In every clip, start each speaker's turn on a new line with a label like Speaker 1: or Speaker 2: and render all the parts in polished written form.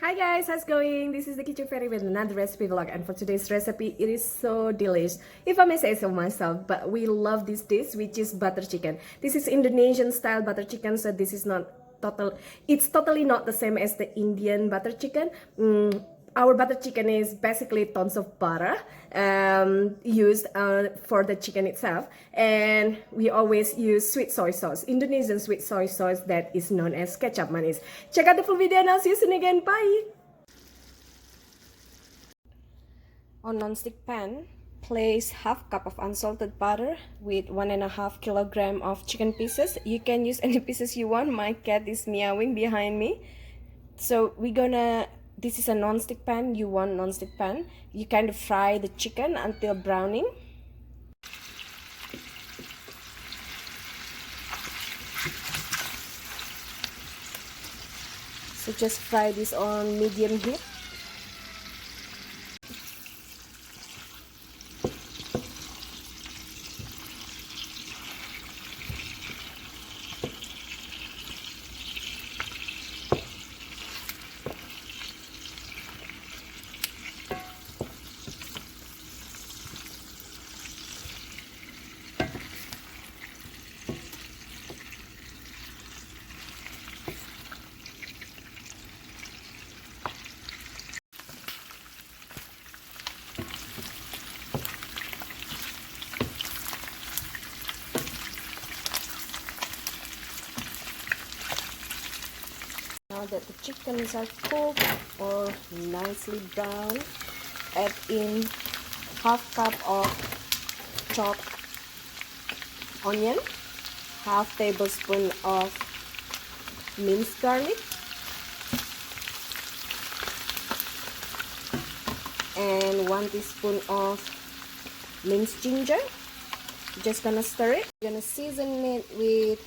Speaker 1: Hi guys, how's it going? This is the Kitchen Fairy with another recipe vlog, and for today's recipe, it is so delicious, if I may say so myself. But we love this dish, which is butter chicken. This is Indonesian style butter chicken, so this is not it's totally not the same as the Indian butter chicken. Our butter chicken is basically tons of butter used for the chicken itself, and we always use sweet soy sauce, Indonesian sweet soy sauce that is known as kecap manis. Check out the full video and I'll see you soon again. Bye! On non-stick pan, place half cup of unsalted butter with 1.5 kilogram of chicken pieces. You can use any pieces you want. My cat is meowing behind me. So this is a non-stick pan. You want non-stick pan. You kind of fry the chicken until browning. So just fry this on medium heat. Now that the chickens are cooked or nicely browned, add in half cup of chopped onion, half tablespoon of minced garlic, and 1 teaspoon of minced ginger. Just gonna stir it. Gonna season it with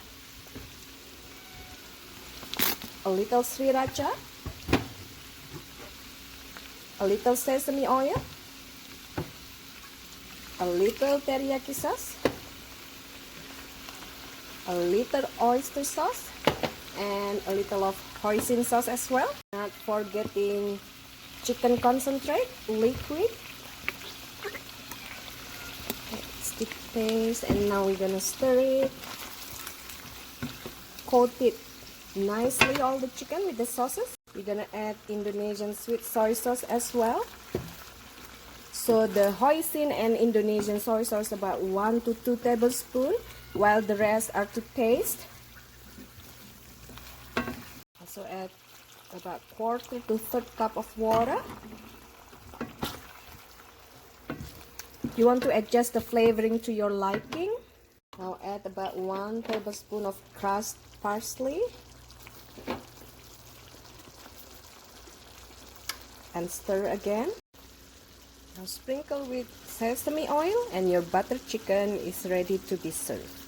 Speaker 1: a little Sriracha, a little sesame oil, a little teriyaki sauce, a little oyster sauce, and a little of hoisin sauce as well. Not forgetting chicken concentrate, liquid. Stick paste, and now we're gonna stir it. Coat it nicely, all the chicken with the sauces. We're gonna add Indonesian sweet soy sauce as well. So the hoisin and Indonesian soy sauce about 1 to 2 tablespoons, while the rest are to taste. Also add about 1/4 to 1/3 cup of water. You want to adjust the flavoring to your liking. Now add about 1 tablespoon of crushed parsley and stir again. Now sprinkle with sesame oil and your butter chicken is ready to be served.